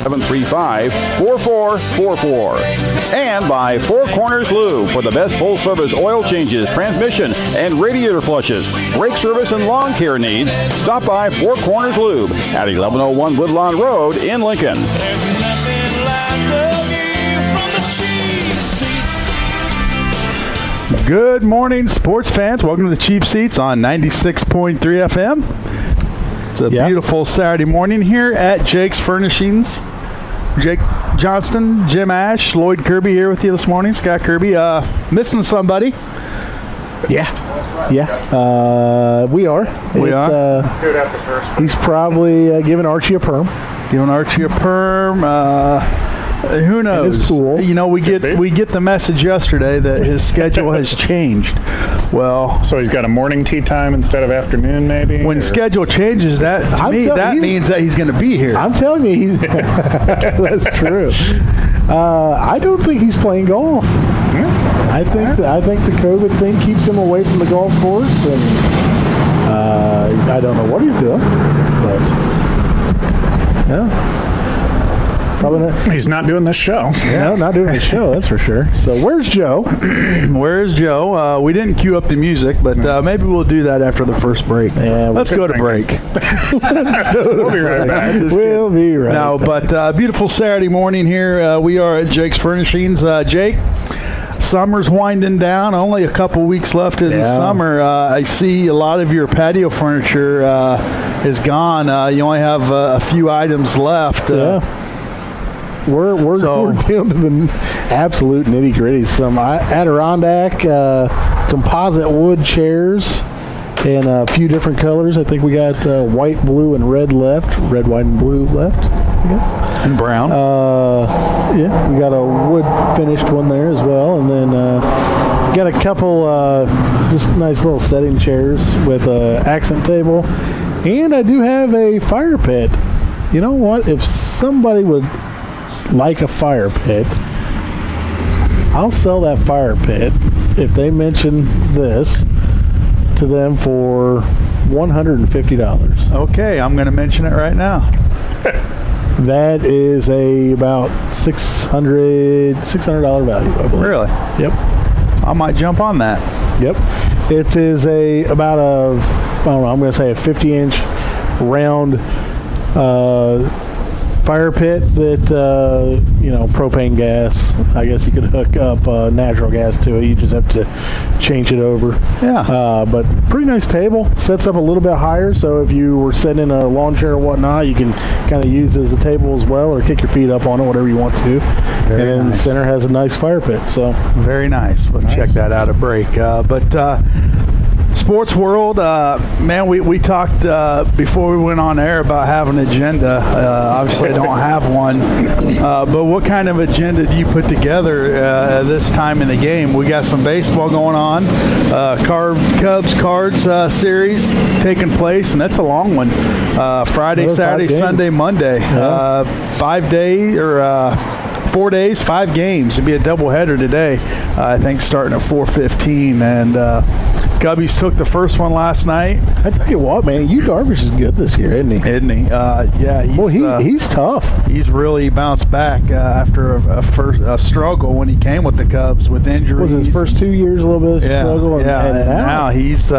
735-4444. And by Four Corners Lube for the best full-service oil changes, transmission, and radiator flushes, brake service, and lawn care needs. Stop by Four Corners Lube at 1101 Woodlawn Road in Lincoln. Good morning, sports fans. Welcome to the Cheap Seats on 96.3 FM. It's a beautiful Saturday morning here at Jake's Furnishings. Jake Johnston, Jim Ash, Lloyd Kirby here with you this morning. Scott Kirby, missing somebody? Yeah, we are. He's probably giving Archie a perm. Who knows? Cool. You know, we get the message yesterday that his schedule has changed. Well, so he's got a morning tea time instead of afternoon, maybe. When schedule changes, that means that he's going to be here. I'm telling you, he's that's true. I don't think he's playing golf. I think the COVID thing keeps him away from the golf course, and I don't know what he's doing, but yeah. Probably not. He's not doing this show. No, not doing this show, that's for sure. So where's Joe? Where's Joe? We didn't cue up the music, but maybe we'll do that after the first break. Yeah, let's go to break. We'll be right back. We'll be right back. But beautiful Saturday morning here. We are at Jake's Furnishings. Jake, summer's winding down. Only a couple weeks left in the summer. I see a lot of your patio furniture is gone. You only have a few items left. We're down to the absolute nitty gritty. Some Adirondack composite wood chairs in a few different colors. I think we got white, blue, and red left. Red, white, and blue left, I guess. And brown. We got a wood finished one there as well. And then got a couple just nice little setting chairs with an accent table. And I do have a fire pit. You know what? If somebody would like a fire pit, I'll sell that fire pit if they mention this to them for $150. Okay, I'm going to mention it right now. That is about $600 value, I believe. Really? Yep. I might jump on that. Yep. It is I'm going to say a 50-inch round fire pit that, propane gas. I guess you could hook up natural gas to it. You just have to change it over. Yeah. But pretty nice table. Sets up a little bit higher, so if you were sitting in a lawn chair or whatnot, you can kind of use it as a table as well, or kick your feet up on it, whatever you want to. Very nice. The center has a nice fire pit. So very nice. We'll check that out at break. Sports world, man, we talked before we went on air about having an agenda. Obviously, I don't have one. But what kind of agenda do you put together this time in the game? We got some baseball going on. Cubs Cards series taking place, and that's a long one. Friday, Saturday, Sunday, Monday. 4 days, 5 games. It'd be a doubleheader today, I think, starting at 4:15. And Cubbies took the first one last night. I tell you what, man, Yu Darvish is good this year, isn't he? He's he's tough. He's really bounced back after a struggle when he came with the Cubs with injuries. Was his first 2 years a little bit of struggle? And now he's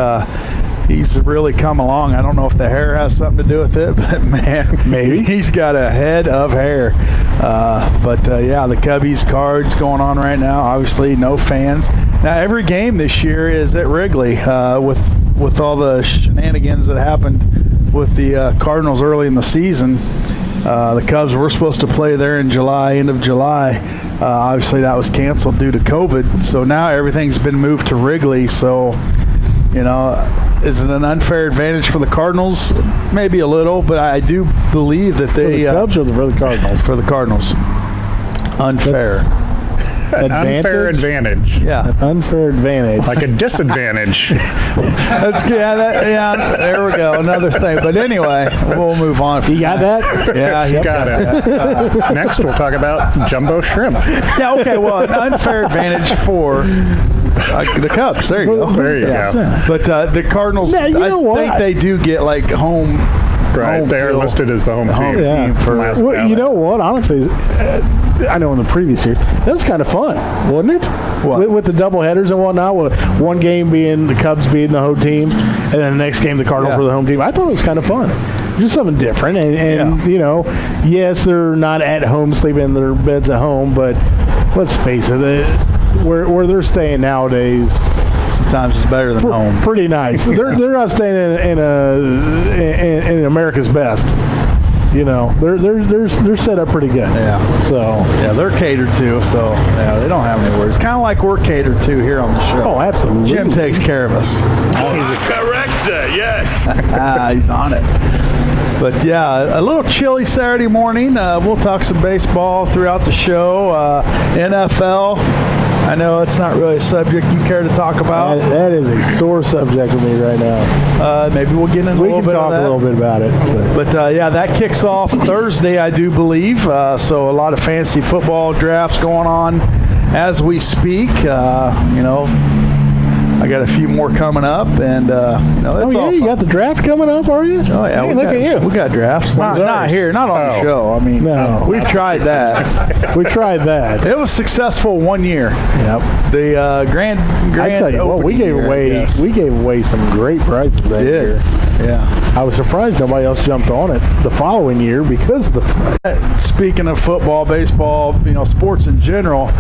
really come along. I don't know if the hair has something to do with it, but man, maybe he's got a head of hair. The Cubbies Cards going on right now. Obviously, no fans. Now every game this year is at Wrigley with all the shenanigans that happened with the Cardinals early in the season. The Cubs were supposed to play there in July, end of July. Obviously, that was canceled due to COVID. So now everything's been moved to Wrigley. So, is it an unfair advantage for the Cardinals? Maybe a little, but I do believe that they... For the Cubs or for the Cardinals? For the Cardinals. Unfair. An unfair advantage. Yeah. An unfair advantage. Like a disadvantage. There we go. Another thing. But anyway, we'll move on. You got that? Yeah, you got it. Next, we'll talk about jumbo shrimp. Yeah, okay. Well, an unfair advantage for the Cubs. There you go. There you go. But the Cardinals, I think they do get like home Right, home they are field. listed as the home team. team for Last Well, you ballot. know what? Honestly, I know in the previous years that was kind of fun, wasn't it? What? With the double headers and whatnot, with one game being the Cubs being the home team, and then the next game the Cardinals were the home team. I thought it was kind of fun, just something different. And you know, yes, they're not at home sleeping in their beds at home, but let's face it, where they're staying nowadays. Sometimes it's better than home. Pretty nice. They're not staying in America's best. You know, they're set up pretty good. Yeah. So Yeah, they're catered to, so yeah, they don't have any worries. Kind of like we're catered to here on the show. oh, absolutely. Jim takes care of us. Correct, sir. Yes. He's on it. But yeah, a little chilly Saturday morning. We'll talk some baseball throughout the show. NFL. I know it's not really a subject you care to talk about. That is a sore subject with me right now. Maybe we'll get into a We little can bit talk of that. a little bit about it. But yeah, that kicks off Thursday, I do believe. So a lot of fantasy football drafts going on as we speak. You know, I got a few more coming up, and you know, that's all you fun. got the draft coming up, are you? Oh yeah, Hey, look at you. We got drafts. Not ours? here, not on the Oh. show. I mean, No. we've tried that. We tried that. It was successful 1 year. Yep. The grand. I tell you what, we opening gave year, away yes. we gave away some great prizes that did. year. Yeah. I was surprised nobody else jumped on it the following year because of the Speaking of football, baseball, you know, sports in general,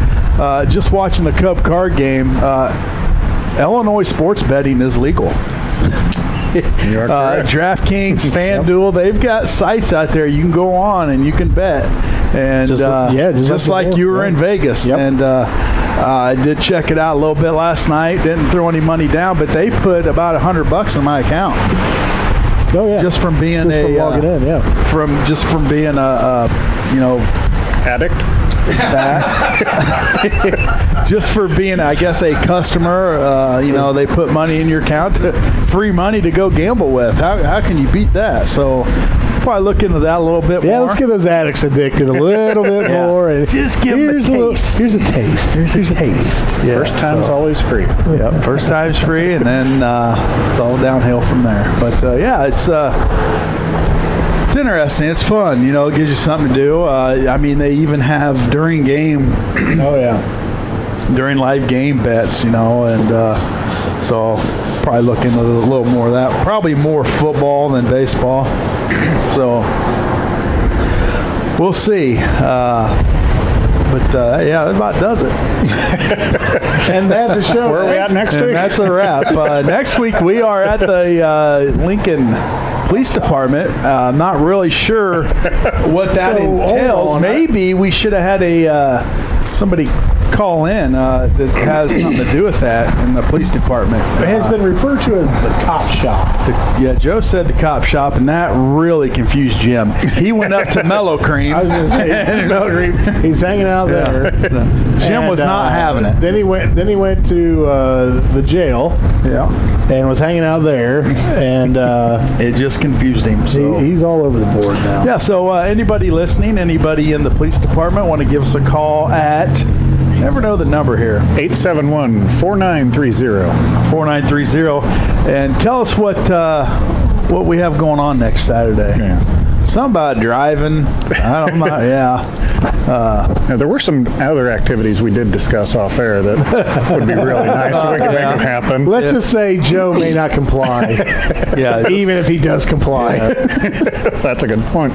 just watching the Cub card game, Illinois sports betting is legal. You are correct. DraftKings, FanDuel, they've got sites out there you can go on and you can bet. And Just just like like you you do. were in Vegas. Yep. And I did check it out a little bit last night. Didn't throw any money down, but they put about $100 in my account just from being from logging in, yeah. from being a you know, Addict? that just for being, I guess, a customer. You know, they put money in your account, free money to go gamble with. How can you beat that? So probably look into that a little bit Yeah, more. let's get those addicts addicted a little bit Yeah. more. And Just give 'em a taste. Here's a taste. Here's a taste. Yeah, First time's always free. Yep, first time's free, and then it's all downhill from there. But yeah, it's interesting. It's fun. You know, it gives you something to do. I mean, they even have during live game bets. You know, and so probably look into a little more of that. Probably more football than baseball. So we'll see. But yeah, that about does it. And that's the show. Where are we at next And week? that's a wrap. Next week we are at the Lincoln Police Department. I'm not really sure what that So, hold entails. on. Maybe we should have had a somebody call in that has something to do with that in the police department. It has been referred to as the cop shop. Yeah, Joe said the cop shop, and that really confused Jim. He went up to Mellow Cream. I was going to say, Belgrade, he's hanging out there. Jim was And, not having it. Then he went to the jail Yeah, and was hanging out there, and it just confused him. So. he's all over the board now. Yeah, so anybody listening, anybody in the police department want to give us a call at, never know the number here, 871-4930. 4930, and tell us what we have going on next Saturday. Yeah. Something about driving. I don't know. Yeah. Now, there were some other activities we did discuss off air that would be really nice if we could make them happen. Let's just say Joe may not comply, Yeah. even if he does comply. That's a good point.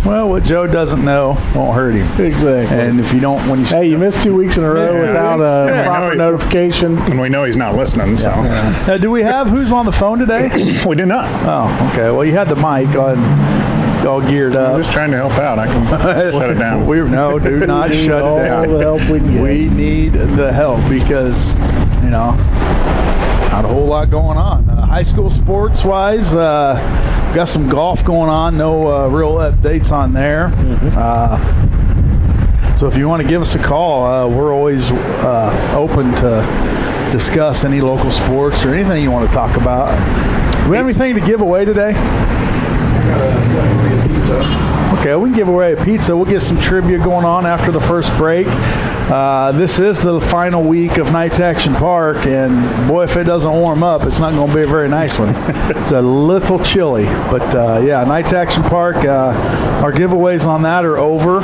Well, what Joe doesn't know won't hurt him. Exactly. And if you don't, when you Hey, you missed 2 weeks in a row Missed 2 without weeks? a Yeah, I proper know. notification. And we know he's not listening, so do we have who's on the phone today? we do not. Oh, okay. Well, you had the mic on, all geared I'm up. just trying to help out. I can shut it down. Do not We need shut all it down. the help we can get. We need the help because, you know, not a whole lot going on. High school sports wise, got some golf going on. No real updates on there. So if you want to give us a call, we're always open to discuss any local sports or anything you want to talk about. Do we have anything to give away today? Okay, we can give away a pizza. We'll get some trivia going on after the first break. This is the final week of Knights Action Park, and boy, if it doesn't warm up, it's not going to be a very nice one. It's a little chilly, but yeah, Knights Action Park, our giveaways on that are over,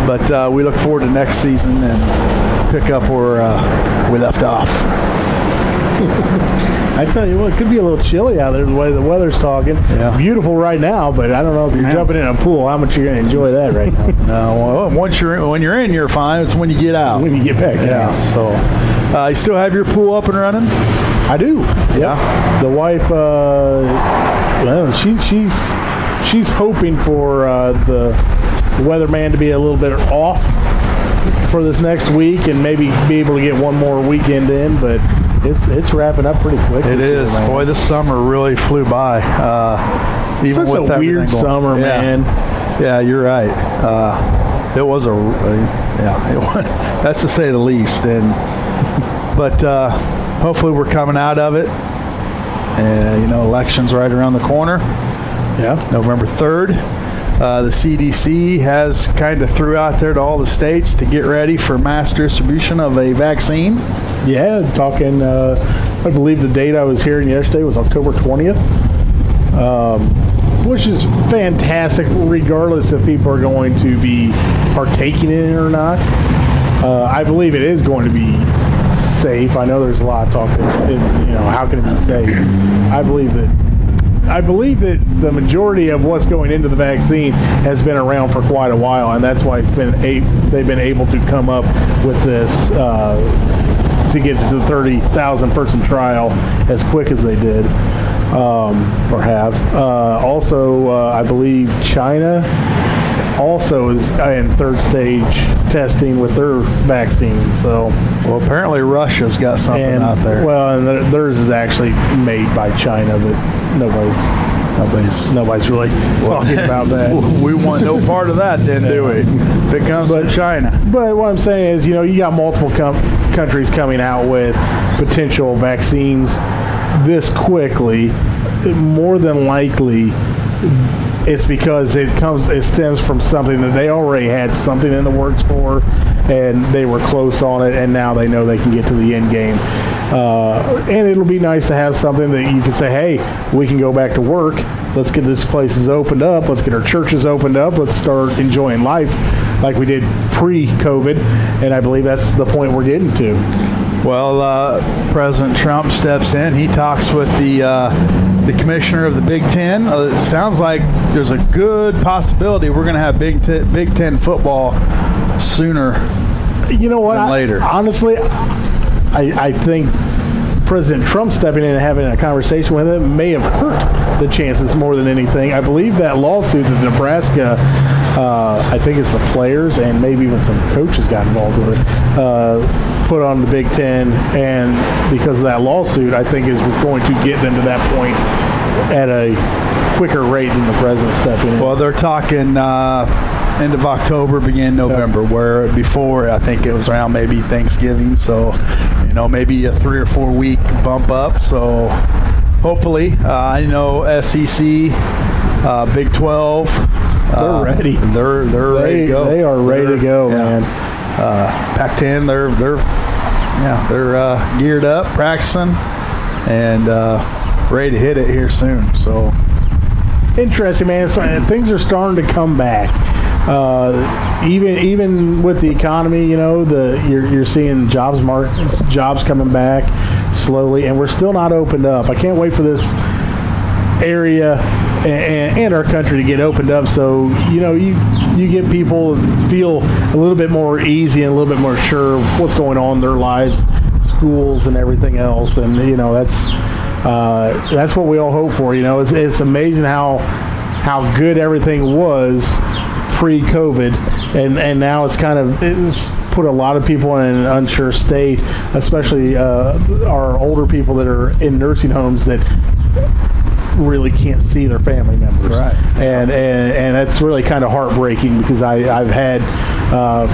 but we look forward to next season and pick up where we left off. I tell you what, it could be a little chilly out there the way the weather's talking. Yeah. Beautiful right now, but I don't know if you're jumping in a pool, how much you're going to enjoy that right now. No, well, when you're in, you're fine. It's when you get out. When you get back out. So, you still have your pool up and running? I do. Yeah. The wife, well, she's hoping for the weatherman to be a little bit off for this next week and maybe be able to get one more weekend in, but it's wrapping up pretty quick. It is. Boy, this summer really flew by. Even with a weird summer, man. Yeah, you're right. It was that's to say the least. But hopefully we're coming out of it. And election's right around the corner. Yeah, November 3rd. The CDC has kind of threw out there to all the states to get ready for mass distribution of a vaccine. Yeah, talking, I believe the date I was hearing yesterday was October 20th, which is fantastic regardless if people are going to be partaking in it or not. I believe it is going to be safe. I know there's a lot of talk that, how can it be safe? I believe that the majority of what's going into the vaccine has been around for quite a while, and that's why they've been able to come up with this to get to the 30,000 person trial as quick as they did, or have. Also, I believe China also is in third stage testing with their vaccines. So, well, apparently Russia's got something out there. Well, and theirs is actually made by China, but nobody's really talking about that. We want no part of that, then, do we? If it comes from China. But what I'm saying is, you got multiple countries coming out with potential vaccines this quickly. More than likely, it's because it stems from something that they already had something in the works for, and they were close on it, and now they know they can get to the end game. And it'll be nice to have something that you can say, hey, we can go back to work. Let's get these places opened up. Let's get our churches opened up. Let's start enjoying life like we did pre-COVID. And I believe that's the point we're getting to. Well, President Trump steps in. He talks with the commissioner of the Big Ten. It sounds like there's a good possibility we're going to have Big Ten football sooner than later. Honestly, I think President Trump stepping in and having a conversation with him may have hurt the chances more than anything. I believe that lawsuit that Nebraska, I think it's the players and maybe even some coaches got involved with it, put on the Big Ten, and because of that lawsuit, I think was going to get them to that point at a quicker rate than the president stepping in. Well, they're talking end of October, begin November, where before I think it was around maybe Thanksgiving, so maybe a 3 or 4 week bump up. So hopefully, I know SEC, Big 12, they're ready. They're ready to go. They are ready to go, man. Pac-10, they're geared up, practicing, and ready to hit it here soon. So interesting, man. Things are starting to come back. Even with the economy, you're seeing jobs coming back slowly, and we're still not opened up. I can't wait for this area and our country to get opened up, so you get people to feel a little bit more easy and a little bit more sure of what's going on in their lives, schools and everything else, and that's what we all hope for. It's amazing how good everything was pre-COVID, and now it's put a lot of people in an unsure state, especially our older people that are in nursing homes that really can't see their family members. Right. And that's really kind of heartbreaking, because I've had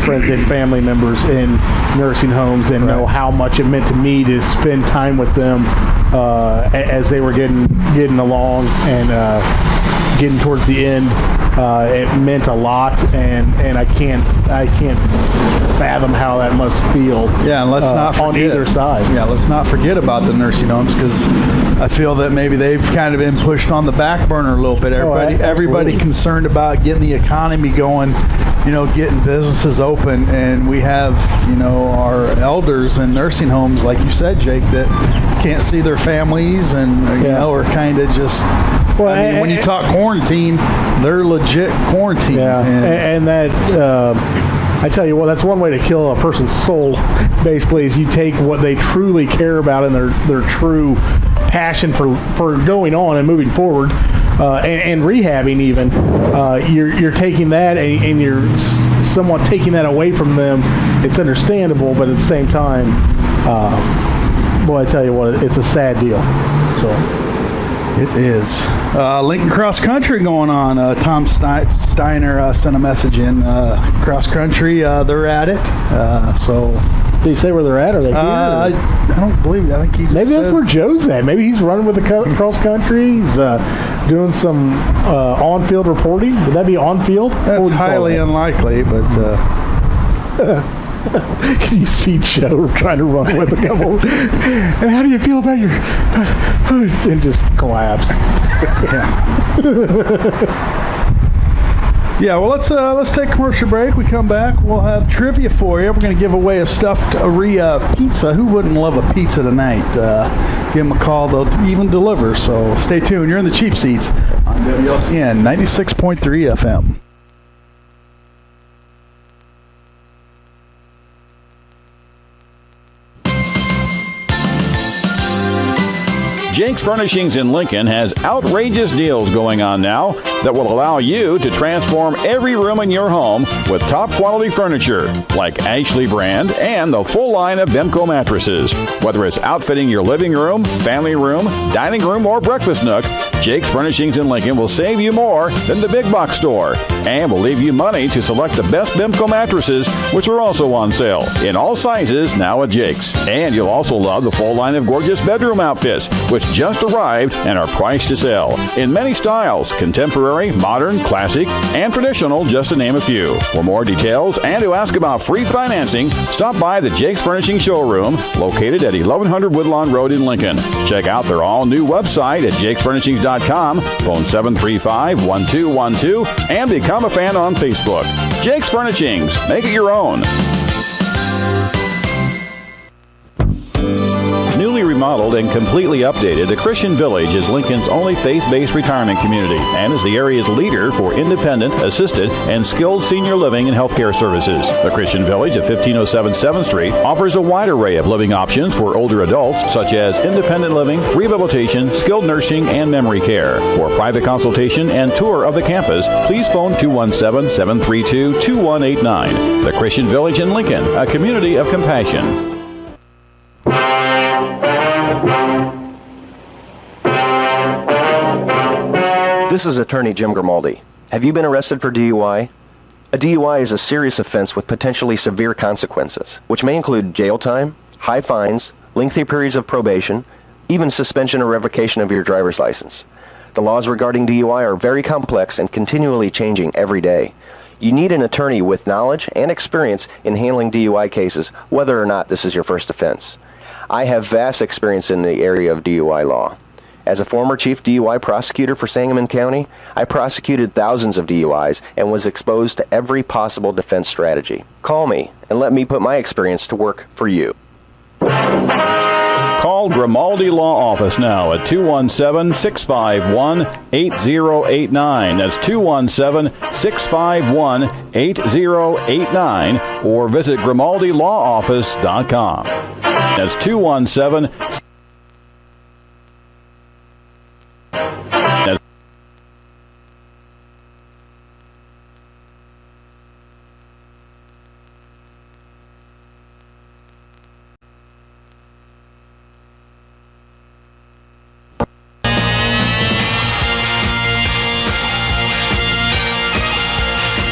friends and family members in nursing homes and know how much it meant to me to spend time with them as they were getting along and getting towards the end, it meant a lot, and I can't fathom how that must feel. Yeah, and let's not forget, on either side. Yeah, let's not forget about the nursing homes, because I feel that maybe they've kind of been pushed on the back burner a little bit. Everybody concerned about getting the economy going, getting businesses open, and we have, our elders in nursing homes, like you said, Jake, that can't see their families and, are kind of just, when you talk quarantine, they're legit quarantine. Yeah, and that, I tell you what, that's one way to kill a person's soul, basically, is you take what they truly care about and their true passion for going on and moving forward, and rehabbing even. You're taking that and you're somewhat taking that away from them. It's understandable, but at the same time, boy, I tell you what, it's a sad deal. So it is. Lincoln Cross Country going on. Tom Steiner sent a message in. Cross Country, they're at it. So did he say where they're at? Are they here? I don't believe. I think he just maybe that's said, where Joe's at. Maybe he's running with the cross country. He's doing some on-field reporting. Would that be on-field? That's highly unlikely, but. Can you see Joe trying to run with a couple? And how do you feel about your? And just collapse. Yeah, well, let's take a commercial break. We come back, we'll have trivia for you. We're going to give away a stuffed Aria pizza. Who wouldn't love a pizza tonight? Give them a call. They'll even deliver. So stay tuned. You're in the cheap seats on WLCN 96.3 FM. Jake's Furnishings in Lincoln has outrageous deals going on now that will allow you to transform every room in your home with top quality furniture like Ashley brand and the full line of Bemco mattresses. Whether it's outfitting your living room, family room, dining room, or breakfast nook, Jake's Furnishings in Lincoln will save you more than the big box store and will leave you money to select the best Bemco mattresses, which are also on sale in all sizes now at Jake's. And you'll also love the full line of gorgeous bedroom outfits, which just arrived and are priced to sell in many styles: contemporary, modern, classic, and traditional, just to name a few. For more details and to ask about free financing, stop by the Jake's Furnishing showroom located at 1100 Woodlawn Road in Lincoln. Check out their all-new website at jakesfurnishings.com, phone 735-1212, and become a fan on Facebook. Jake's Furnishings. Make it your own. Newly remodeled and completely updated, the Christian Village is Lincoln's only faith-based retirement community and is the area's leader for independent, assisted, and skilled senior living and healthcare services. The Christian Village at 1507 7th Street offers a wide array of living options for older adults, such as independent living, rehabilitation, skilled nursing, and memory care. For private consultation and tour of the campus, please phone 217-732-2189. The Christian Village in Lincoln, a community of compassion. This is Attorney Jim Grimaldi. Have you been arrested for DUI? A DUI is a serious offense with potentially severe consequences, which may include jail time, high fines, lengthy periods of probation, even suspension or revocation of your driver's license. The laws regarding DUI are very complex and continually changing every day. You need an attorney with knowledge and experience in handling DUI cases, whether or not this is your first offense. I have vast experience in the area of DUI law. As a former chief DUI prosecutor for Sangamon County, I prosecuted thousands of DUIs and was exposed to every possible defense strategy. Call me and let me put my experience to work for you. Call Grimaldi Law Office now at 217-651-8089. That's 217-651-8089, or visit GrimaldiLawOffice.com. That's 217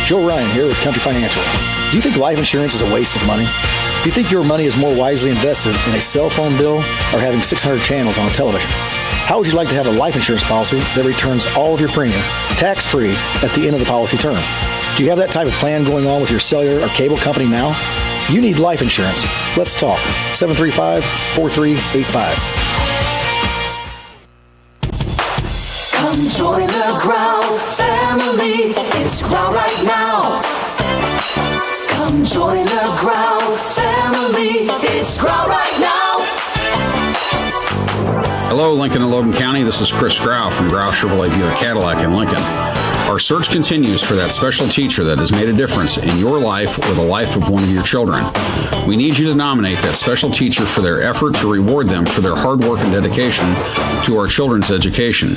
Joe Ryan here with Country Financial. Do you think life insurance is a waste of money? Do you think your money is more wisely invested in a cell phone bill or having 600 channels on a television? How would you like to have a life insurance policy that returns all of your premium, tax-free, at the end of the policy term? Do you have that type of plan going on with your cellular or cable company now? You need life insurance. Let's talk. 735-4385. Come join the Growl family. It's Growl right now. Come join the Growl family. It's Growl right now. Hello, Lincoln and Logan County. This is Chris Grau from Grau Chevrolet Buick Cadillac in Lincoln. Our search continues for that special teacher that has made a difference in your life or the life of one of your children. We need you to nominate that special teacher for their effort to reward them for their hard work and dedication to our children's education.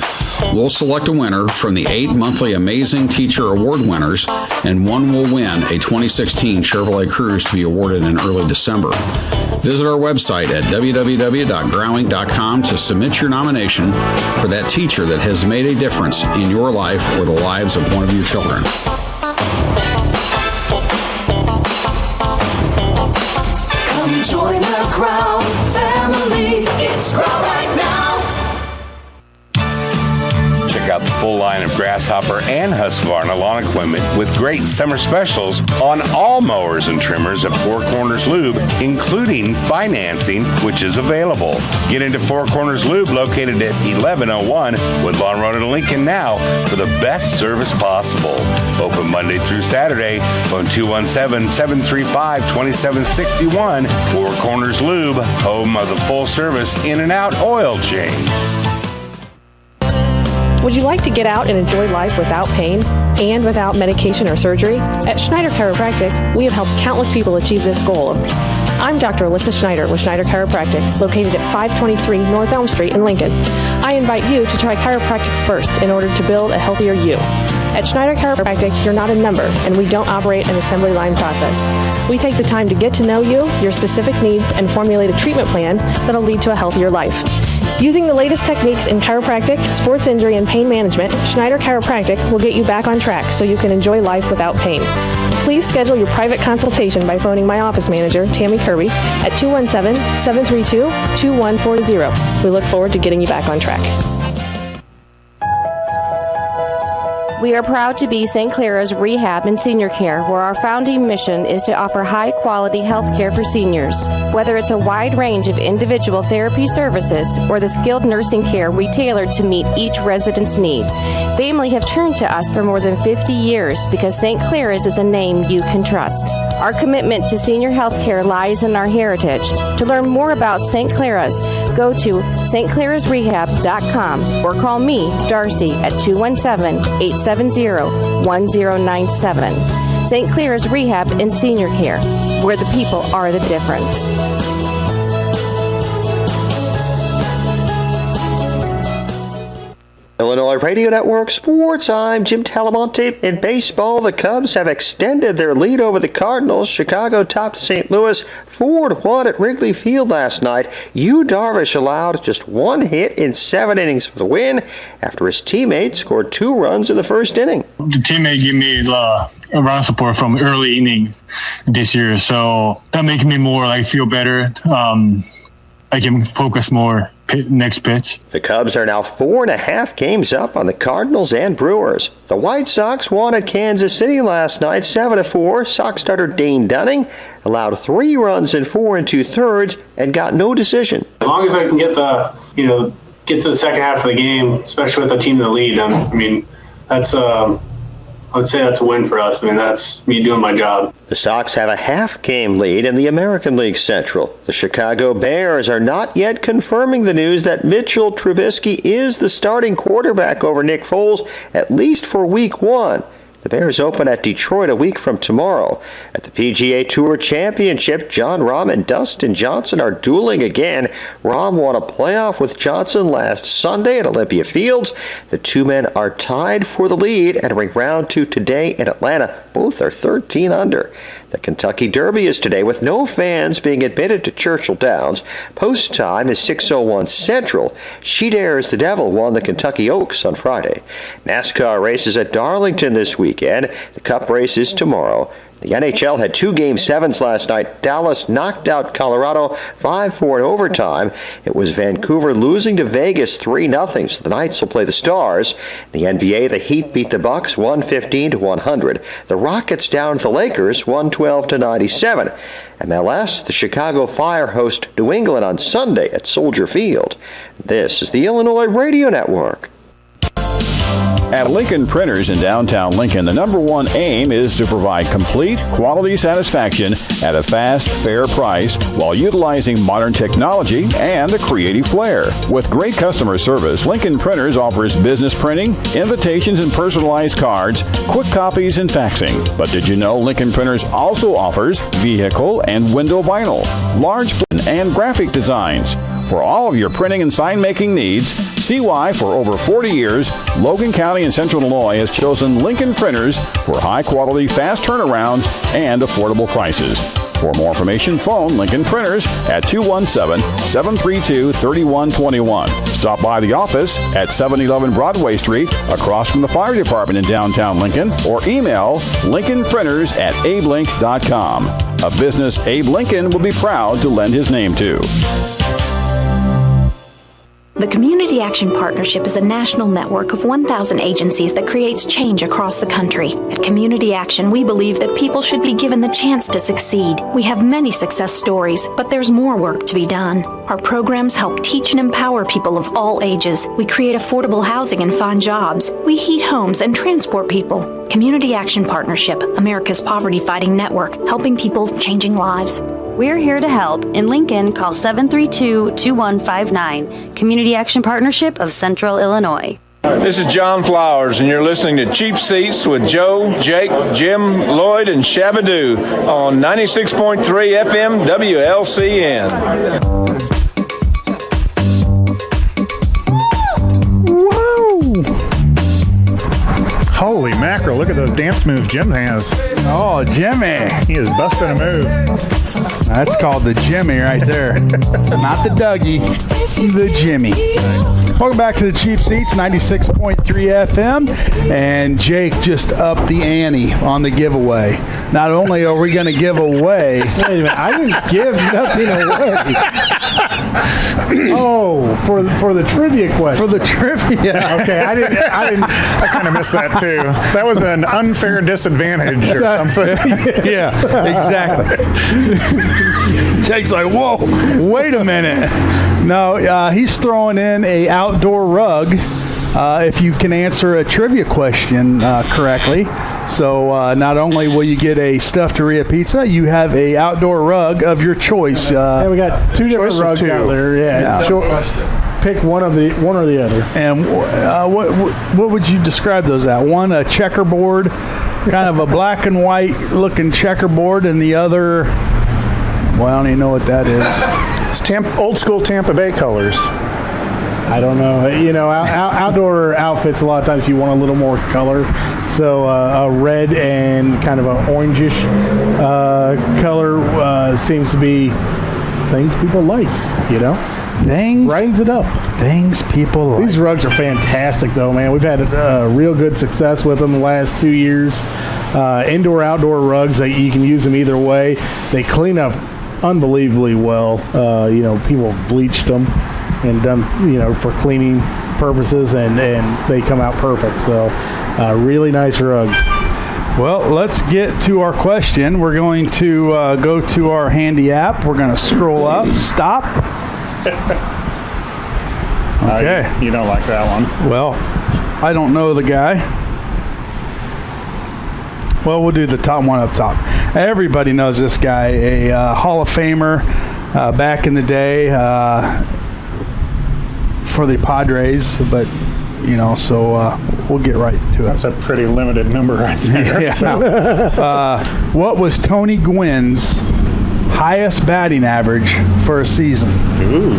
We'll select a winner from the 8 monthly Amazing Teacher Award winners, and one will win a 2016 Chevrolet Cruze to be awarded in early December. Visit our website at www.growing.com to submit your nomination for that teacher that has made a difference in your life or the lives of one of your children. Come join the Growl family. It's Growl right now. Check out the full line of Grasshopper and Husqvarna lawn equipment with great summer specials on all mowers and trimmers at Four Corners Lube, including financing, which is available. Get into Four Corners Lube, located at 1101 Woodlawn Road in Lincoln now for the best service possible. Open Monday through Saturday, phone 217-735-2761. Four Corners Lube, home of the full-service in and out oil change. Would you like to get out and enjoy life without pain and without medication or surgery? At Schneider Chiropractic, we have helped countless people achieve this goal. I'm Dr. Alyssa Schneider with Schneider Chiropractic, located at 523 North Elm Street in Lincoln. I invite you to try chiropractic first in order to build a healthier you. At Schneider Chiropractic, you're not a number, and we don't operate an assembly line process. We take the time to get to know you, your specific needs, and formulate a treatment plan that'll lead to a healthier life. Using the latest techniques in chiropractic, sports injury, and pain management, Schneider Chiropractic will get you back on track so you can enjoy life without pain. Please schedule your private consultation by phoning my office manager, Tammy Kirby, at 217-732-2140. We look forward to getting you back on track. We are proud to be St. Clara's Rehab and Senior Care, where our founding mission is to offer high-quality health care for seniors. Whether it's a wide range of individual therapy services or the skilled nursing care we tailor to meet each resident's needs, family have turned to us for more than 50 years because St. Clara's is a name you can trust. Our commitment to senior health care lies in our heritage. To learn more about St. Clara's, go to stclarasrehab.com or call me, Darcy, at 217-870-1097. St. Clara's Rehab and Senior Care, where the people are the difference. Illinois Radio Network Sports. I'm Jim Talamonte. In baseball, the Cubs have extended their lead over the Cardinals. Chicago topped St. Louis 4-1 at Wrigley Field last night. Yu Darvish allowed just one hit in 7 innings for the win after his teammate scored 2 runs in the first inning. The teammate gave me a run support from early inning this year, so that makes me more feel better. I can focus more next pitch. The Cubs are now 4.5 games up on the Cardinals and Brewers. The White Sox won at Kansas City last night 7-4. Sox starter Dane Dunning allowed 3 runs in 4 2/3 and got no decision. As long as I can get to the second half of the game, especially with the team in the lead, that's I would say that's a win for us. That's me doing my job. The Sox have a half-game lead in the American League Central. The Chicago Bears are not yet confirming the news that Mitchell Trubisky is the starting quarterback over Nick Foles, at least for Week 1. The Bears open at Detroit a week from tomorrow. At the PGA Tour Championship, Jon Rahm and Dustin Johnson are dueling again. Rahm won a playoff with Johnson last Sunday at Olympia Fields. The two men are tied for the lead entering round 2 today in Atlanta. Both are 13 under. The Kentucky Derby is today with no fans being admitted to Churchill Downs. Post time is 6:01 Central. She Dares the Devil won the Kentucky Oaks on Friday. NASCAR races at Darlington this weekend. The Cup race is tomorrow. The NHL had 2 Game 7s last night. Dallas knocked out Colorado 5-4 in overtime. It was Vancouver losing to Vegas 3-0, so the Knights will play the Stars. In the NBA, the Heat beat the Bucks 115-100. The Rockets down to the Lakers 112-97. MLS, the Chicago Fire host New England on Sunday at Soldier Field. This is the Illinois Radio Network. At Lincoln Printers in downtown Lincoln, the #1 aim is to provide complete, quality satisfaction at a fast, fair price while utilizing modern technology and a creative flair. With great customer service, Lincoln Printers offers business printing, invitations and personalized cards, quick copies, and faxing. But did you know Lincoln Printers also offers vehicle and window vinyl, large and graphic designs? For all of your printing and sign-making needs, see why for over 40 years, Logan County and Central Illinois has chosen Lincoln Printers for high-quality, fast turnaround, and affordable prices. For more information, phone Lincoln Printers at 217-732-3121. Stop by the office at 711 Broadway Street, across from the Fire Department in downtown Lincoln, or email lincolnprinters@abelink.com. A business Abe Lincoln will be proud to lend his name to. The Community Action Partnership is a national network of 1,000 agencies that creates change across the country. At Community Action, we believe that people should be given the chance to succeed. We have many success stories, but there's more work to be done. Our programs help teach and empower people of all ages. We create affordable housing and find jobs. We heat homes and transport people. Community Action Partnership, America's poverty-fighting network, helping people, changing lives. We're here to help. In Lincoln, call 732-2159. Community Action Partnership of Central Illinois. This is John Flowers, and you're listening to Cheap Seats with Joe, Jake, Jim, Lloyd, and Shabadoo on 96.3 FM WLCN. Holy mackerel, look at those dance moves Jim has. Oh, Jimmy. He is busting a move. That's called the Jimmy right there. Not the Dougie, the Jimmy. Welcome back to the Cheap Seats, 96.3 FM. And Jake just upped the ante on the giveaway. Not only are we going to give away... Wait a minute, I didn't give nothing away. Oh, for the trivia question. For the trivia. Okay, I didn't. I kind of missed that too. That was an unfair disadvantage or something. Yeah, exactly. Jake's like, whoa, wait a minute. No, he's throwing in a outdoor rug if you can answer a trivia question correctly. So not only will you get a stuffed Tortilla pizza, you have a outdoor rug of your choice. Yeah, we got 2 different rugs out there. Yeah. Pick one or the other. And what would you describe those as? One, a checkerboard, kind of a black and white looking checkerboard, and the other, well, I don't even know what that is. It's old school Tampa Bay colors. I don't know. You know, outdoor outfits, a lot of times you want a little more color. So a red and kind of an orangish color seems to be things people like, you know? Things brightens it up. Things people like. These rugs are fantastic, though, man. We've had real good success with them the last 2 years. Indoor, outdoor rugs, you can use them either way. They clean up unbelievably well. You know, people bleached them and done, you know, for cleaning purposes, and they come out perfect. So really nice rugs. Well, let's get to our question. We're going to go to our handy app. We're going to scroll up, stop. Okay. You don't like that one. Well, I don't know the guy. Well, we'll do the top one up top. Everybody knows this guy, a Hall of Famer back in the day for the Padres, but you know, so we'll get right to it. That's a pretty limited number right there. Yeah. So. What was Tony Gwynn's highest batting average for a season? Ooh.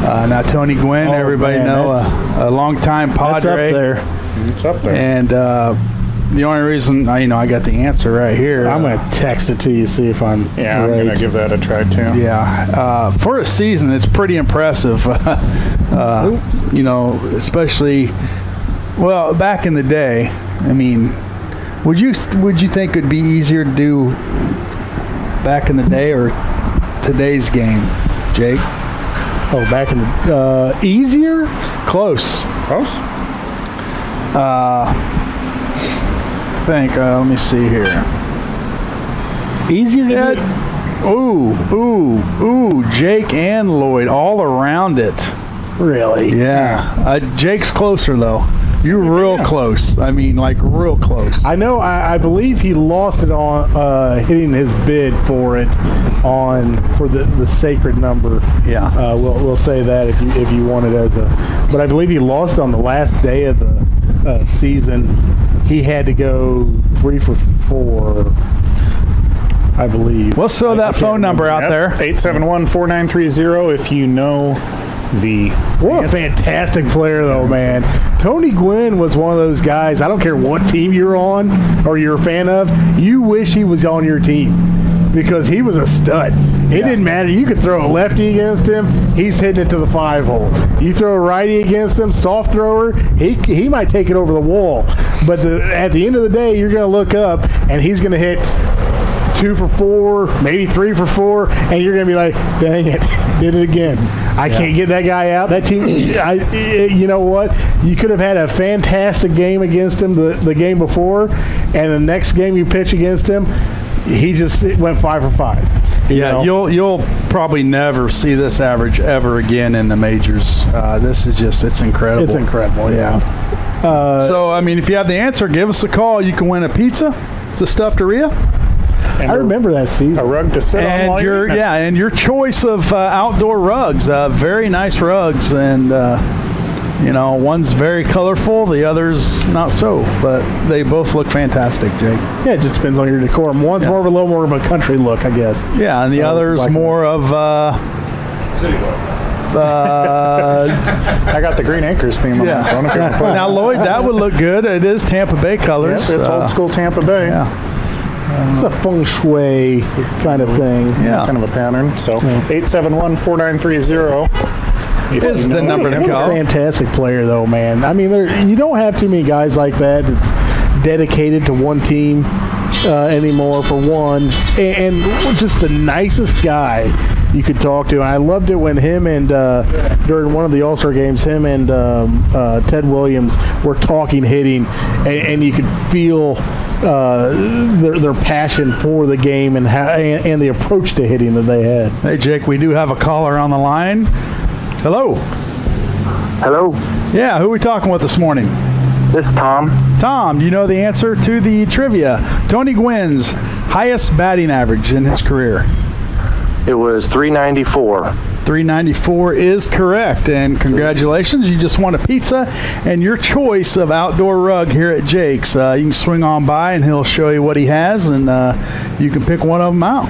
Now, Tony Gwynn, everybody know, a longtime Padre. That's up there. It's up there. And the only reason, I got the answer right here. I'm going to text it to you, see if I'm right. I'm going to give that a try, too. Yeah. For a season, it's pretty impressive. You know, especially, well, back in the day, I mean, Would you think it'd be easier to do back in the day or today's game, Jake? Oh, back in the easier? Close. I think. Let me see here. Easier to do. Ooh, Jake and Lloyd all around it. Really? Yeah. Jake's closer, though. You're real close. I mean, like, real close. I know. I believe he lost it on hitting his bid for it for the sacred number. Yeah. We'll say that if you want it as a. But I believe he lost it on the last day of the season. He had to go 3 for 4. I believe. We'll throw that phone number out there. 871-4930 if you know the... What a fantastic player, though, man. Tony Gwynn was one of those guys, I don't care what team you're on or you're a fan of, you wish he was on your team because he was a stud. It didn't matter. You could throw a lefty against him, he's hitting it to the 5-hole. You throw a righty against him, soft thrower, he might take it over the wall. But at the end of the day, you're going to look up, and he's going to hit 2 for 4, maybe 3 for 4, and you're going to be like, dang it, did it again. I can't get that guy out. That team, you know what? You could have had a fantastic game against him the game before, and the next game you pitch against him, he just went 5 for 5. You'll probably never see this average ever again in the majors. This is just, it's incredible. It's incredible, yeah. So, I mean, if you have the answer, give us a call. You can win a pizza. It's a stuffed-a-ria. I remember that season. A rug to sit on while you're eating it. And your choice of outdoor rugs, very nice rugs, and one's very colorful, the other's not so, but they both look fantastic, Jake. Yeah, it just depends on your decorum. One's a little more of a country look, I guess. Yeah, and the other's more of city look. I got the Green Acres theme on my phone. Now, Lloyd, that would look good. It is Tampa Bay colors. Yep, it's old school Tampa Bay. Yeah. It's a feng shui kind of thing. Yeah. Kind of a pattern. So 871-4930 is the number to call. He's a fantastic player, though, man. I mean, you don't have too many guys like that that's dedicated to one team anymore, for one. And just the nicest guy you could talk to. And I loved it when him and during one of the All-Star games, him and Ted Williams were talking hitting, and you could feel their passion for the game and the approach to hitting that they had. Hey, Jake, we do have a caller on the line. Hello. Hello. Yeah, who are we talking with this morning? This is Tom. Tom, do you know the answer to the trivia? Tony Gwynn's highest batting average in his career? It was 394. 394 is correct, and congratulations. You just won a pizza and your choice of outdoor rug here at Jake's. You can swing on by and he'll show you what he has, and you can pick one of them out.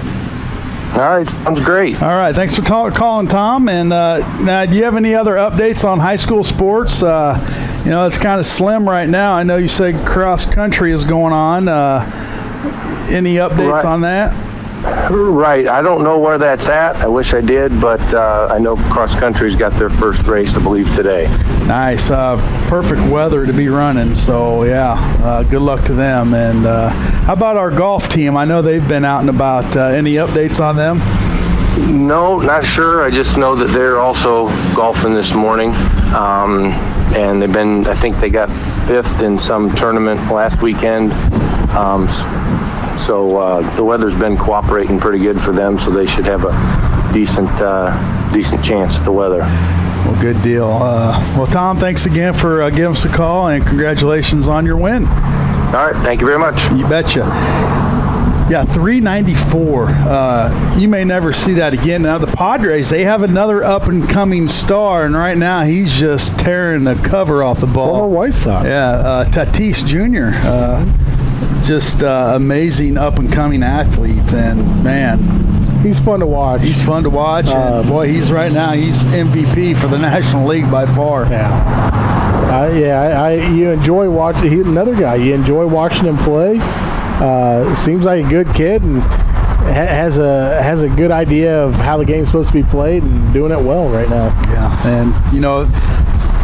All right, sounds great. All right, thanks for calling, Tom. And now, do you have any other updates on high school sports? It's kind of slim right now. I know you said cross country is going on. Any updates on that? Right. I don't know where that's at. I wish I did, but I know cross country's got their first race, I believe, today. Nice. Perfect weather to be running. So, good luck to them. And how about our golf team? I know they've been out and about. Any updates on them? No, not sure. I just know that they're also golfing this morning. And I think they got 5th in some tournament last weekend. So the weather's been cooperating pretty good for them, so they should have a decent chance at the weather. Well, good deal. Well, Tom, thanks again for giving us a call, and congratulations on your win. All right, thank you very much. You betcha. Yeah, 394. You may never see that again. Now, the Padres, they have another up-and-coming star, and right now he's just tearing the cover off the ball. Former White Sox. Yeah, Tatis Jr., just amazing up-and-coming athlete, and, man, he's fun to watch. He's fun to watch, and, boy, he's MVP for the National League by far. You enjoy watching. He's another guy. You enjoy watching him play. Seems like a good kid and has a good idea of how the game's supposed to be played and doing it well right now. Yeah, and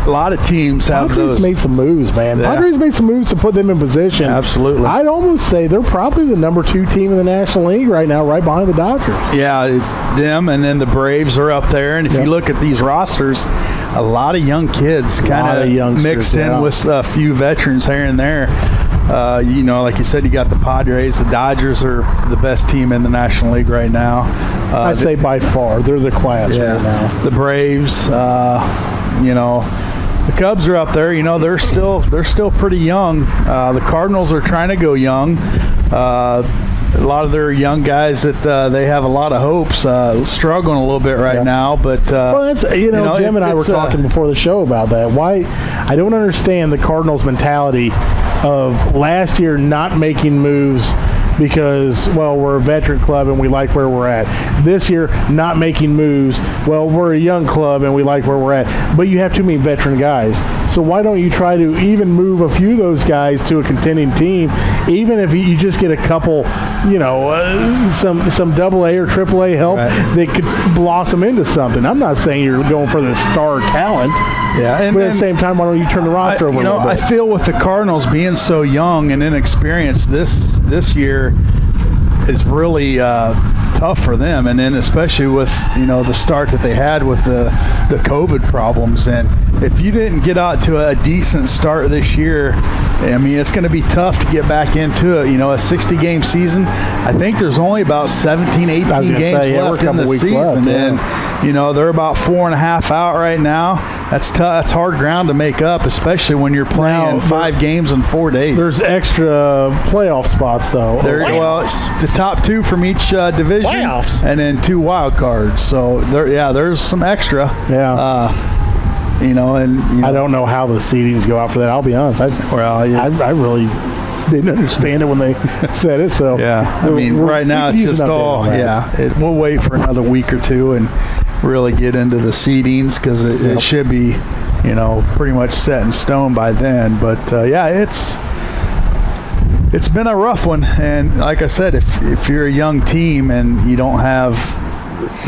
a lot of teams have Padres those. made some moves, man. Yeah. Padres made some moves to put them in position. Absolutely. I'd almost say they're probably the number 2 team in the National League right now, right behind the Dodgers. Yeah, them, and then the Braves are up there. And if you look at these rosters, a lot of young kids kind of mixed in with a few veterans here and there. Like you said, you got the Padres. The Dodgers are the best team in the National League right now. I'd say by far. They're the class right now. The Braves, the Cubs are up there. They're still pretty young. The Cardinals are trying to go young. A lot of their young guys that they have a lot of hopes, struggling a little bit right now. But that's Jim and I were talking before the show about that. Why I don't understand the Cardinals' mentality of last year not making moves because, we're a veteran club and we like where we're at. This year, not making moves. We're a young club and we like where we're at. But you have too many veteran guys. So why don't you try to even move a few of those guys to a contending team, even if you just get a couple, some AA or AAA help that could blossom into something. I'm not saying you're going for the star talent. Yeah, but at the same time, why don't you turn the roster over a little bit? I feel with the Cardinals being so young and inexperienced, this year is really tough for them, and then especially with the start that they had with the COVID problems. And if you didn't get out to a decent start this year, it's going to be tough to get back into it. A 60-game season, I think there's only about 17, 18 games left in the season, and they're about 4.5 out right now. That's tough. That's hard ground to make up, especially when you're playing 5 games in 4 days. There's extra playoff spots, though. It's the top 2 from each division, and then 2 wild cards. So there's some extra. I don't know how the seedings go out for that. I'll be honest. I really didn't understand it when they said it. So right now it's just all we'll wait for another week or two and really get into the seedings because it should be pretty much set in stone by then. But it's been a rough one, and like I said, if you're a young team and you don't have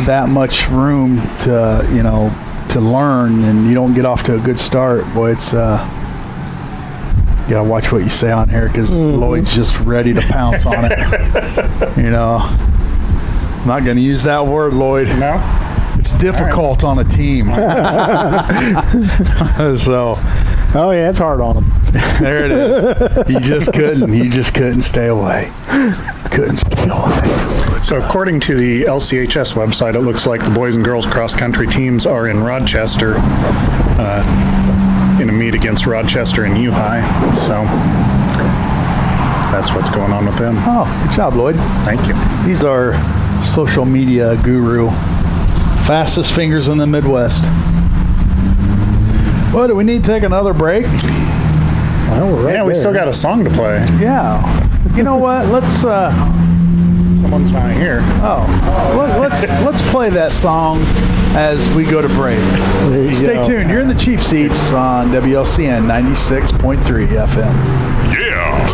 that much room to learn and you don't get off to a good start, boy, it's you gotta watch what you say on here because Lloyd's just ready to pounce on it. I'm not gonna use that word, Lloyd. No. It's difficult on a team. So, it's hard on them. There it is. He just couldn't stay away. Couldn't stay away. So according to the LCHS website, it looks like the boys and girls cross-country teams are in Rochester in a meet against Rochester and U-High. So that's what's going on with them. Oh, good job, Lloyd. Thank you. He's our social media guru. Fastest fingers in the Midwest. Well, do we need to take another break? Well, we still got a song to play. Yeah. You know what? Let's. Someone's not here. Let's play that song as we go to break. Stay tuned. You're in the cheap seats on WLCN 96.3 FM. Yeah.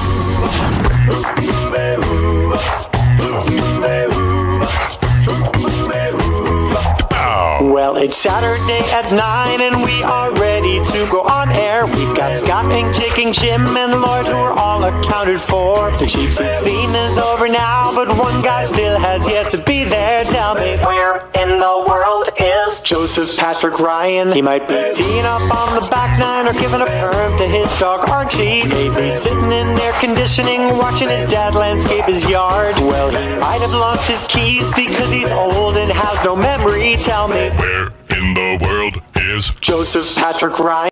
Well, it's Saturday at 9 and we are ready to go on air. We've got Scott and Jake and Jim and Lloyd who are all accounted for. The cheap seats theme is over now, but one guy still has yet to be there. Tell me, where in the world is Joseph Patrick Ryan? He might be teeing up on the back nine or giving a perm to his dog Archie. Maybe sitting in air conditioning watching his dad landscape his yard. Well, he might have lost his keys because he's old and has no memory. Tell me, where in the world is Joseph Patrick Ryan?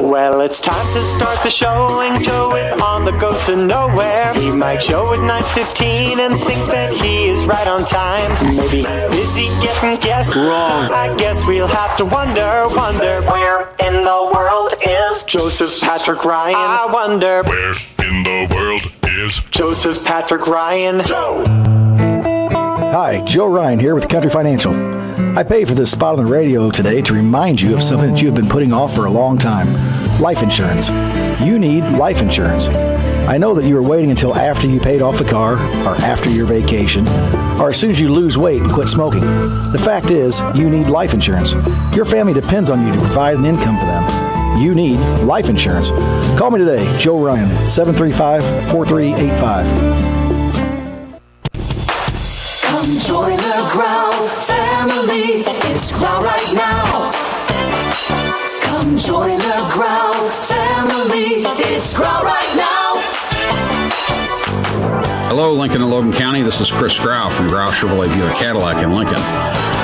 Well, it's time to start the show, and Joe is on the go to nowhere. He might show at 9:15 and think that he is right on time. Maybe he's busy getting guests wrong. I guess we'll have to wonder, where in the world is Joseph Patrick Ryan? I wonder, where in the world is Joseph Patrick Ryan? Joe! Hi, Joe Ryan here with Country Financial. I pay for this spot on the radio today to remind you of something that you have been putting off for a long time. Life insurance. You need life insurance. I know that you are waiting until after you paid off the car, or after your vacation, or as soon as you lose weight and quit smoking. The fact is, you need life insurance. Your family depends on you to provide an income for them. You need life insurance. Call me today, Joe Ryan, 735-4385. Come join the Growl family. It's Growl right now. Come join the Growl family. It's Growl right now. Hello, Lincoln and Logan County. This is Chris Grau from Grau Chevrolet Buick Cadillac in Lincoln.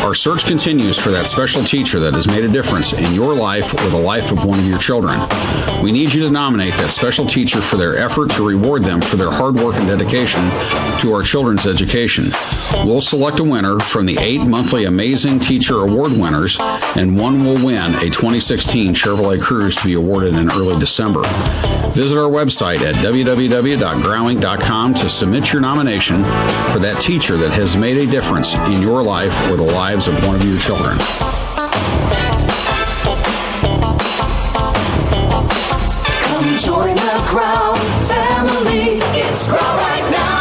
Our search continues for that special teacher that has made a difference in your life or the life of one of your children. We need you to nominate that special teacher for their effort to reward them for their hard work and dedication to our children's education. We'll select a winner from the 8 monthly Amazing Teacher Award winners, and one will win a 2016 Chevrolet Cruze to be awarded in early December. Visit our website at www.growing.com to submit your nomination for that teacher that has made a difference in your life or the lives of one of your children. Come join the Growl family. It's Growl right now.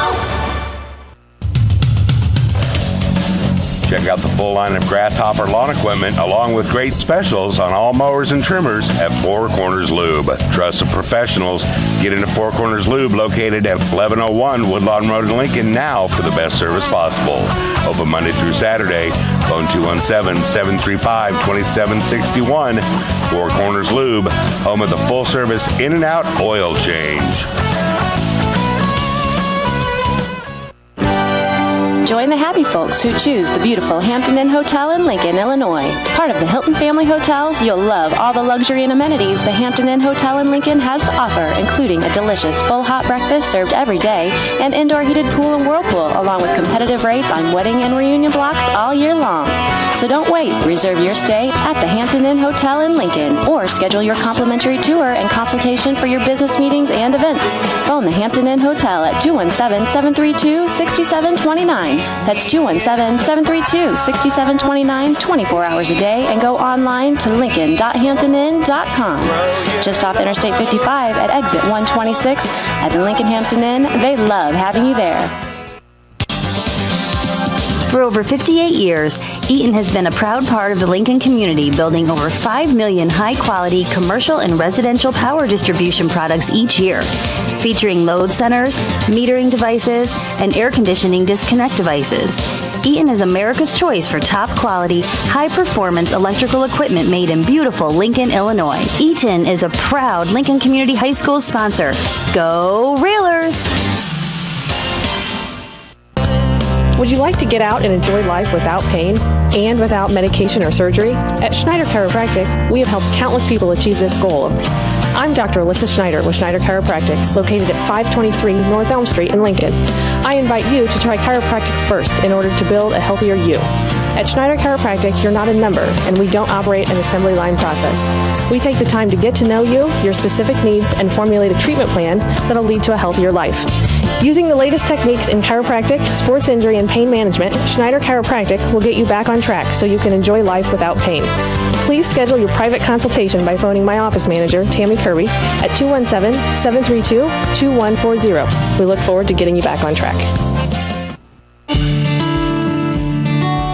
Check out the full line of Grasshopper lawn equipment along with great specials on all mowers and trimmers at Four Corners Lube. Trusted professionals. Get into Four Corners Lube located at 1101 Woodlawn Road in Lincoln now for the best service possible. Open Monday through Saturday. Phone 217-735-2761. Four Corners Lube, home of the full service in and out oil change. Join the happy folks who choose the beautiful Hampton Inn Hotel in Lincoln, Illinois. Part of the Hilton family hotels, you'll love all the luxury and amenities the Hampton Inn Hotel in Lincoln has to offer, including a delicious full hot breakfast served every day, an indoor heated pool and whirlpool, along with competitive rates on wedding and reunion blocks all year long. So don't wait. Reserve your stay at the Hampton Inn Hotel in Lincoln, or schedule your complimentary tour and consultation for your business meetings and events. Phone the Hampton Inn Hotel at 217-732-6729. That's 217-732-6729, 24 hours a day, and go online to lincoln.hamptoninn.com. Just off Interstate 55 at exit 126 at the Lincoln Hampton Inn. They love having you there. For over 58 years, Eaton has been a proud part of the Lincoln community, building over 5 million high-quality commercial and residential power distribution products each year, featuring load centers, metering devices, and air conditioning disconnect devices. Eaton is America's choice for top-quality, high-performance electrical equipment made in beautiful Lincoln, Illinois. Eaton is a proud Lincoln Community High School sponsor. Go Railers! Would you like to get out and enjoy life without pain and without medication or surgery? At Schneider Chiropractic, we have helped countless people achieve this goal. I'm Dr. Alyssa Schneider with Schneider Chiropractic, located at 523 North Elm Street in Lincoln. I invite you to try chiropractic first in order to build a healthier you. At Schneider Chiropractic, you're not a number, and we don't operate an assembly line process. We take the time to get to know you, your specific needs, and formulate a treatment plan that'll lead to a healthier life. Using the latest techniques in chiropractic, sports injury, and pain management, Schneider Chiropractic will get you back on track so you can enjoy life without pain. Please schedule your private consultation by phoning my office manager, Tammy Kirby, at 217-732-2140. We look forward to getting you back on track.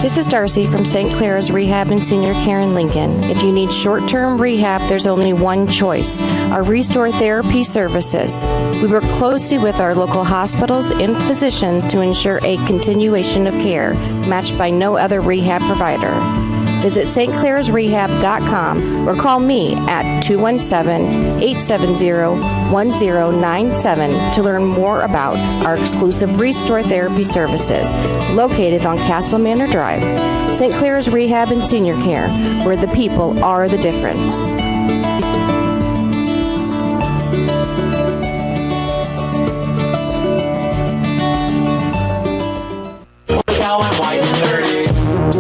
This is Darcy from St. Clara's Rehab and Senior Care in Lincoln. If you need short-term rehab, there's only one choice, our Restore Therapy services. We work closely with our local hospitals and physicians to ensure a continuation of care, matched by no other rehab provider. Visit stclarasrehab.com or call me at 217-870-1097 to learn more about our exclusive Restore Therapy services located on Castle Manor Drive. St. Clara's Rehab and Senior Care, where the people are the difference.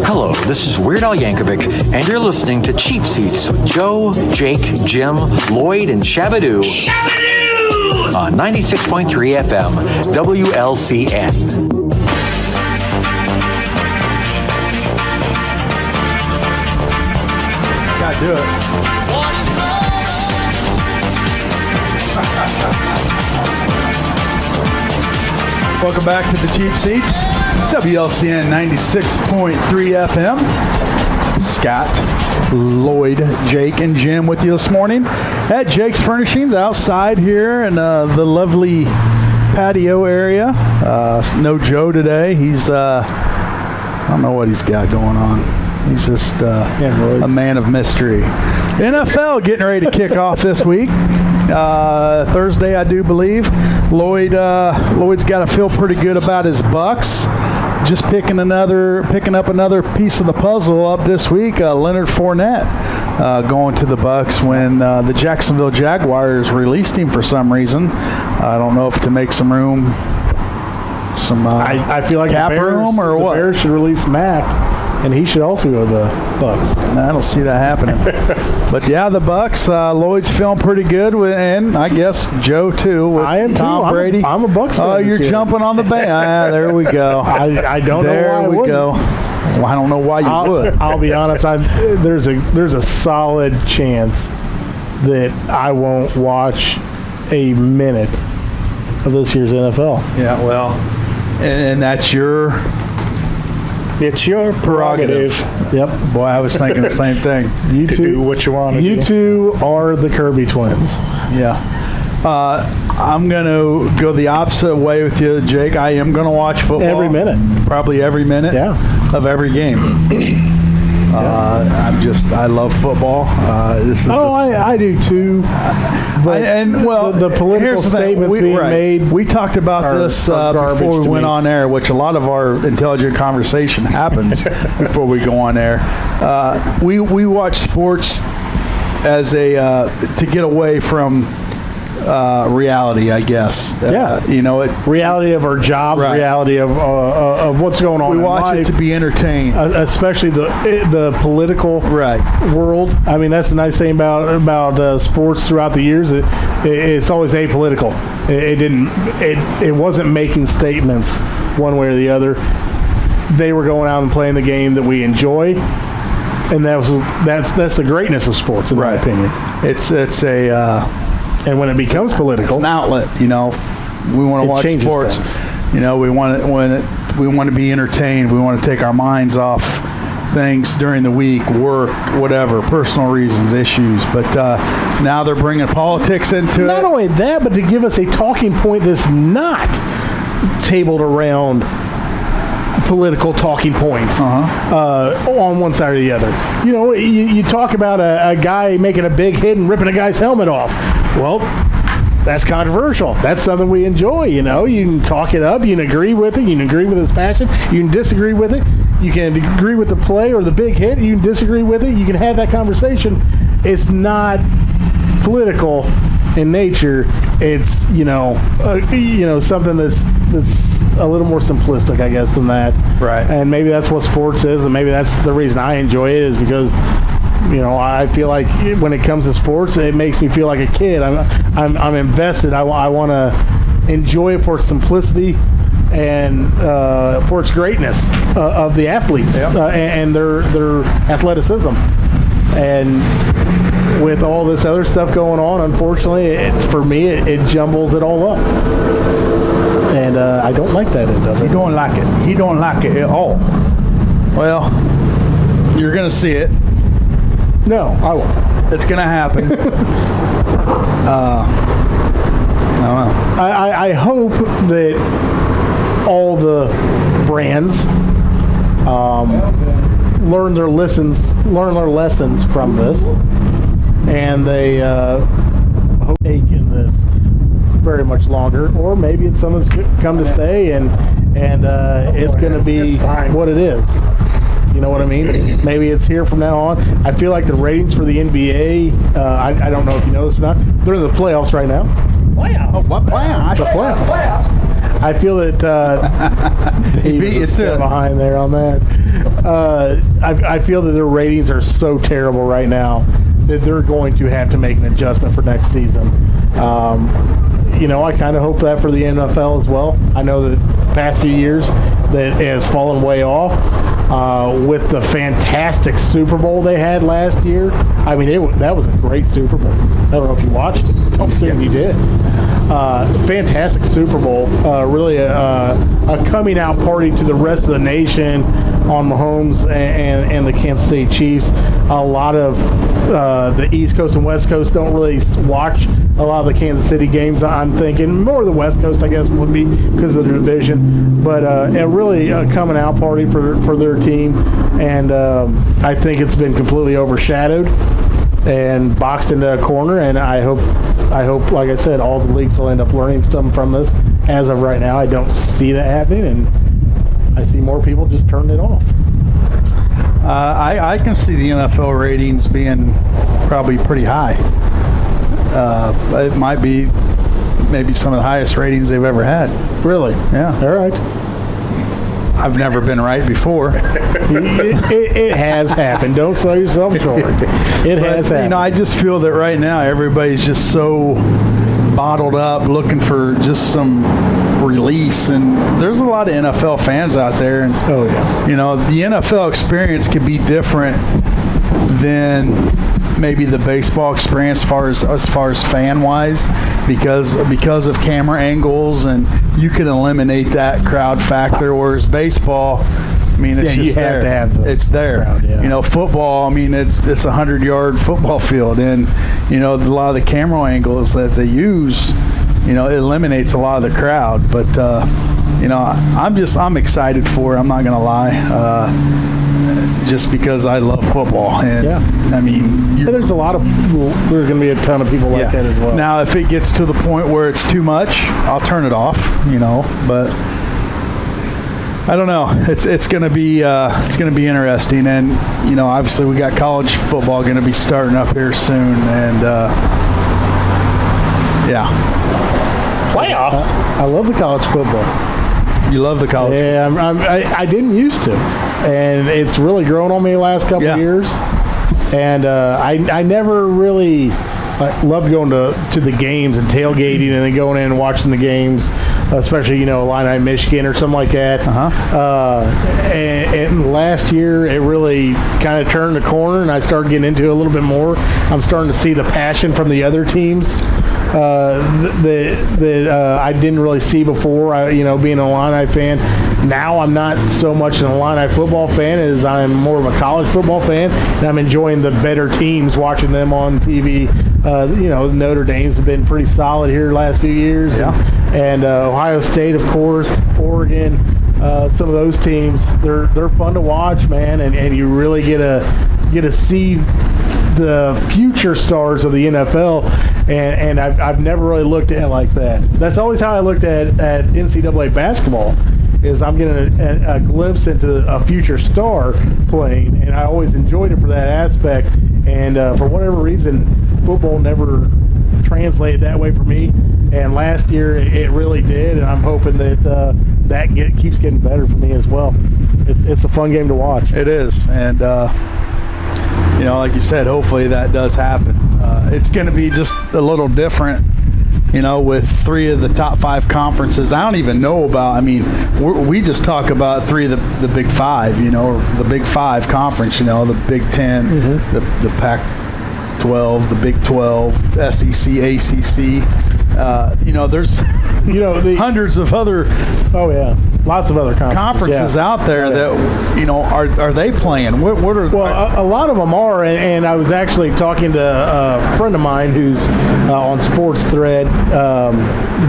Hello, this is Weird Al Yankovic, and you're listening to Cheap Seats with Joe, Jake, Jim, Lloyd, and Shabadoo on 96.3 FM, WLCN. Gotta do it. Welcome back to the Cheap Seats, WLCN 96.3 FM. Scott, Lloyd, Jake, and Jim with you this morning at Jake's Furnishings outside here in the lovely patio area. No Joe today. He's, I don't know what he's got going on. He's just a man of mystery. NFL getting ready to kick off this week. Thursday, I do believe. Lloyd's got to feel pretty good about his Bucks. Just picking up another piece of the puzzle up this week. Leonard Fournette going to the Bucks when the Jacksonville Jaguars released him for some reason. I don't know if to make some room, I feel like cap room or what. The Bears should release Mac, and he should also go to the Bucks. I don't see that happening. But yeah, the Bucks. Lloyd's feeling pretty good, and I guess Joe too. With I am Tom too. Brady. I'm a Bucks fan. Oh, you're jumping on the band. There we go. I don't know why I wouldn't. Go. Well, I don't know why you would. I'll be honest. There's a solid chance that I won't watch a minute of this year's NFL. Yeah, well, and that's your. It's your prerogative. Yep. Boy, I was thinking the same thing. You to do what you want to do. You two are the Kirby twins. Yeah. I'm going to go the opposite way with you, Jake. I am going to watch football. Every minute. Probably every minute of every game. I love football. I do too. But the political statements being made. We talked about this before we went on air, which a lot of our intelligent conversation happens before we go on air. We watch sports as to get away from reality, I guess. Reality of our job, reality of what's going on. We watch life, it to be entertained, especially the political world. I mean, that's the nice thing about sports throughout the years. It's always apolitical. It wasn't making statements one way or the other. They were going out and playing the game that we enjoy, and that's the greatness of sports, in my opinion. It's a and when it becomes political, it's an outlet. We want to watch sports. Things. We want to be entertained. We want to take our minds off things during the week, work, whatever, personal reasons, issues. But now they're bringing politics into it. Not only that, but to give us a talking point that's not tabled around political talking points on one side or the other. You talk about a guy making a big hit and ripping a guy's helmet off. Well, that's controversial. That's something we enjoy. You can talk it up. You can agree with it. You can agree with his passion. You can disagree with it. You can agree with the play or the big hit. You can disagree with it. You can have that conversation. It's not political in nature. It's something that's a little more simplistic, I guess, than that. Right. And maybe that's what sports is, and maybe that's the reason I enjoy it, is because I feel like when it comes to sports, it makes me feel like a kid. I'm invested. I want to enjoy it for its simplicity and for its greatness of the athletes and their athleticism. And with all this other stuff going on, unfortunately, for me, it jumbles it all up. And I don't like that end of it. He don't like it. He don't like it at all. Well, you're going to see it. No, I won't. It's going to happen. I don't know. I hope that all the brands learn their lessons from this, and they hope they take this very much longer, or maybe it's something that's come to stay, and it's going to be what it is. You know what I mean? Maybe it's here from now on. I feel like the ratings for the NBA, I don't know if you know this or not, they're in the playoffs right now. Playoffs? Oh, what playoffs? The playoffs. I feel that he beat you behind there on that. I feel that their ratings are so terrible right now that they're going to have to make an adjustment for next season. I kind of hope that for the NFL as well. I know that the past few years that it has fallen way off. with the fantastic Super Bowl they had last year. I mean, that was a great Super Bowl. I don't know if you watched it. I'm assuming you did. Fantastic Super Bowl. Really a coming out party to the rest of the nation on Mahomes and the Kansas City Chiefs. A lot of the East Coast and West Coast don't really watch a lot of the Kansas City games. I'm thinking more the West Coast, I guess, would be because of the division. But really a coming out party for their team. And I think it's been completely overshadowed and boxed into a corner. And I hope, like I said, all the leagues will end up learning something from this. As of right now, I don't see that happening, and I see more people just turning it off. I can see the NFL ratings being probably pretty high. It might be maybe some of the highest ratings they've ever had. Really? Yeah. All right. I've never been right before. It has happened. Don't sell yourself short. It has happened. You know, I just feel that right now everybody's just so bottled up looking for just some release, and there's a lot of NFL fans out there, and you know, the NFL experience could be different than maybe the baseball experience as far as fan wise, because of camera angles, and you can eliminate that crowd factor, whereas baseball, I mean, it's just you have to have it's there. Crowd, yeah. You know, football, I mean, it's a 100-yard football field, and you know, a lot of the camera angles that they use, you know, it eliminates a lot of the crowd. But you know, I'm excited for it. I'm not gonna lie. Just because I love football, and I mean, there's a lot of there's going to be a ton of people like that as well. Now, if it gets to the point where it's too much, I'll turn it off. You know, but I don't know. It's going to be interesting, and you know, obviously we got college football going to be starting up here soon, and playoffs. I love the college football. You love the college? Yeah, I didn't used to, and it's really grown on me the last couple of years. And I never really loved going to the games and tailgating and then going in and watching the games, especially, you know, Illini, Michigan or something like that. And last year it really kind of turned the corner, and I started getting into it a little bit more. I'm starting to see the passion from the other teams that I didn't really see before. You know, being an Illini fan, now I'm not so much an Illini football fan as I'm more of a college football fan, and I'm enjoying the better teams, watching them on TV. You know, Notre Dame's have been pretty solid here the last few years, and Ohio State, of course, Oregon. Some of those teams, they're fun to watch, man, and you really get to see the future stars of the NFL, and I've never really looked at it like that. That's always how I looked at NCAA basketball, is I'm getting a glimpse into a future star playing, and I always enjoyed it for that aspect. And for whatever reason, football never translated that way for me. And last year it really did, and I'm hoping that keeps getting better for me as well. It's a fun game to watch. It is, and you know, like you said, hopefully that does happen. It's going to be just a little different, you know, with 3 of the top 5 conferences. I don't even know about, I mean, we just talk about 3 of the Big 5, you know, or the Big 5 conference, you know, the Big 10, the Pac-12, the Big 12, SEC, ACC. You know, there's hundreds of other lots of other conferences out there that, you know, are they playing? What are a lot of them are, and I was actually talking to a friend of mine who's on Sports Thread.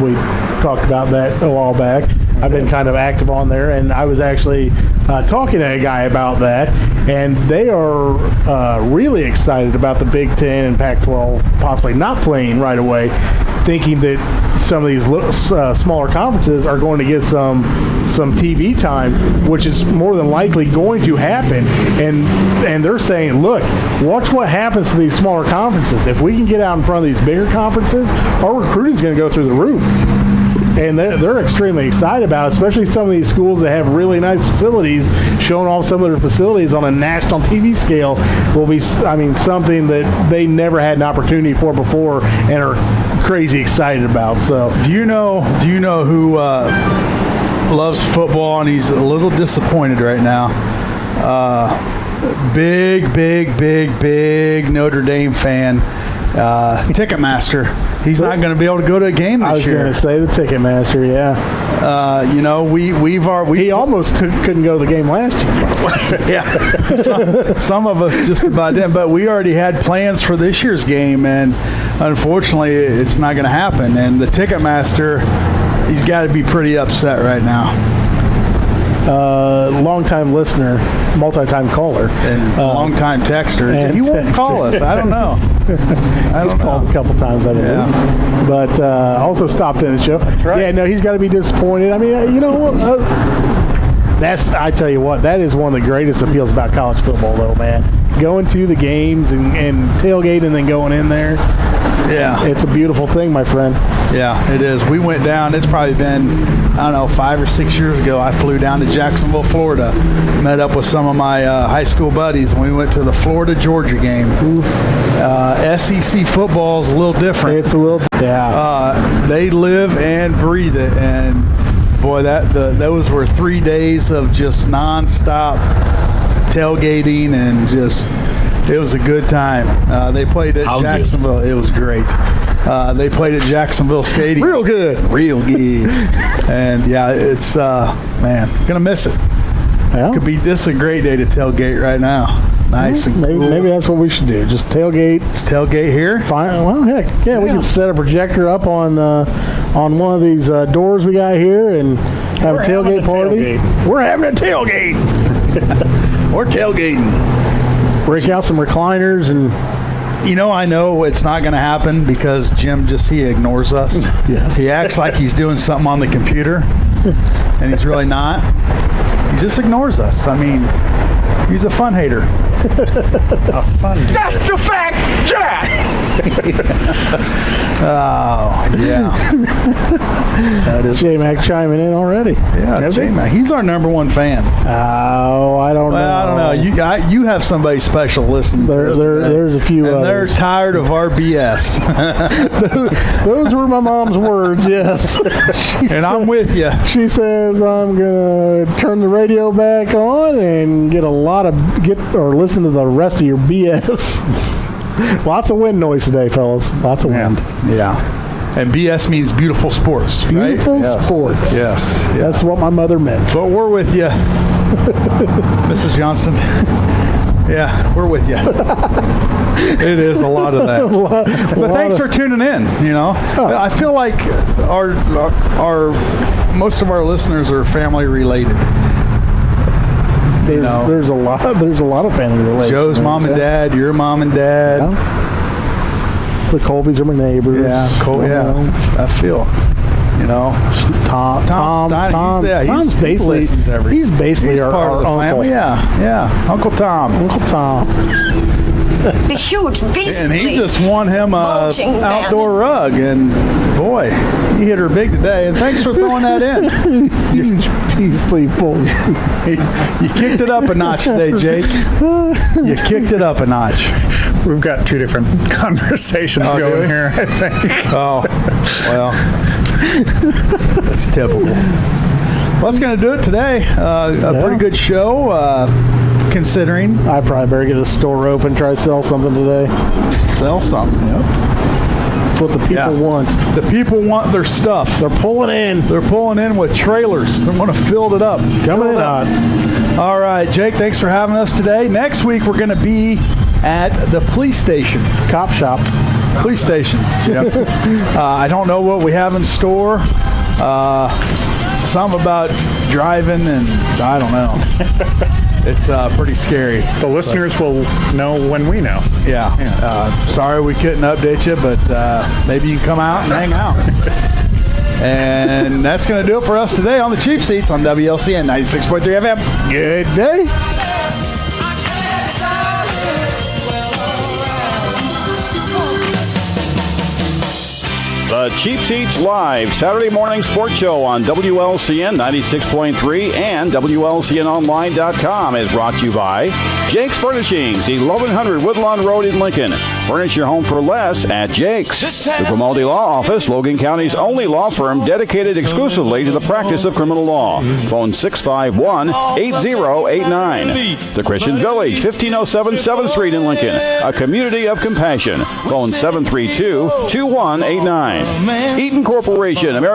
We talked about that a while back. I've been kind of active on there, and I was actually talking to a guy about that, and they are really excited about the Big Ten and Pac-12 possibly not playing right away, thinking that some of these smaller conferences are going to get some TV time, which is more than likely going to happen. And they're saying, look, watch what happens to these smaller conferences. If we can get out in front of these bigger conferences, our recruiting is going to go through the roof. And they're extremely excited about it, especially some of these schools that have really nice facilities. Showing off some of their facilities on a national TV scale will be, I mean, something that they never had an opportunity for before and are crazy excited about. So, do you know who loves football and he's a little disappointed right now? Big Notre Dame fan. Ticketmaster. He's not going to be able to go to a game this year. I was going to say the Ticketmaster, yeah. He almost couldn't go to the game last year. Yeah. Some of us just about did, but we already had plans for this year's game, and unfortunately, it's not going to happen. And the Ticketmaster, he's got to be pretty upset right now. Long-time listener, multi-time caller, and long-time texter. And he won't call us. I don't know. He's called a couple times, I believe. But also stopped in the show. That's right. Yeah, no, he's got to be disappointed. I mean, you know what? I tell you what, that is one of the greatest appeals about college football, though, man. Going to the games and tailgate and then going in there. Yeah. It's a beautiful thing, my friend. Yeah, it is. We went down, it's probably been, 5 or 6 years ago. I flew down to Jacksonville, Florida, met up with some of my high school buddies, and we went to the Florida-Georgia game. SEC football is a little different. It's a little, yeah. They live and breathe it, and boy, those were 3 days of just nonstop tailgating and just, it was a good time. They played at Jacksonville. It was great. They played at Jacksonville Stadium. Real good. And yeah, it's man, gonna miss it. Yeah. Could be this a great day to tailgate right now. Nice and cool. Maybe that's what we should do. Just tailgate. Just tailgate here. Fine. Well, heck, yeah, we can set a projector up on one of these doors we got here and have a tailgate party. We're having a tailgate. We're tailgating. Break out some recliners and. I know it's not going to happen because Jim he ignores us. Yes. He acts like he's doing something on the computer, and he's really not. He just ignores us. I mean, he's a fun hater. A fun hater. That's the fact, Jack! Oh, yeah. That is J-Mac chiming in already. Yeah, J-Mac. He's our number one fan. Oh, I don't know. I don't know. You have somebody special listening to us today. There's a few and they're tired of our BS. Those were my mom's words, yes. I'm with you. She says I'm going to turn the radio back on and listen to the rest of your BS. Lots of wind noise today, fellas. Lots of wind. Yeah. And BS means beautiful sports, right? Beautiful sports. Yes. That's what my mother meant. But we're with you, Mrs. Johnston. Yeah, we're with you. It is a lot of that. But thanks for tuning in. I feel like our most of our listeners are family related. There's a lot of family relations. Joe's mom and dad, your mom and dad. The Colbys are my neighbors. Yeah, I feel. Tom's basically our uncle. Family. Yeah, Uncle Tom. The huge beast. And he just won him a outdoor rug, and boy, he hit her big today. And thanks for throwing that in. Huge beastly bull. You kicked it up a notch today, Jake. You kicked it up a notch. We've got two different conversations going here, I think. Oh, well, that's typical. Well, that's going to do it today. Pretty good show. Considering I probably better get a store open, try to sell something today. Sell something. Yep. That's what the people want. The people want their stuff. They're pulling in. They're pulling in with trailers. They want to fill it up. Coming in hot. All right, Jake, thanks for having us today. Next week, we're going to be at the police station. Cop shop. Police station. Yep. I don't know what we have in store. Some about driving, and I don't know. It's pretty scary. The listeners will know when we know. Yeah. Sorry we couldn't update you, but maybe you can come out and hang out. And that's going to do it for us today on the Cheap Seats on WLCN 96.3 FM. Good day. The Cheap Seats Live Saturday morning sports show on WLCN 96.3 and WLCNonline.com is brought to you by Jake's Furnishings, 1100 Woodlawn Road in Lincoln. Furnish your home for less at Jake's. The Grimaldi Law Office, Logan County's only law firm dedicated exclusively to the practice of criminal law. Phone 651-8089. The Christian Village, 1507 7th Street in Lincoln, a community of compassion. Phone 732-2189. Eaton Corporation, American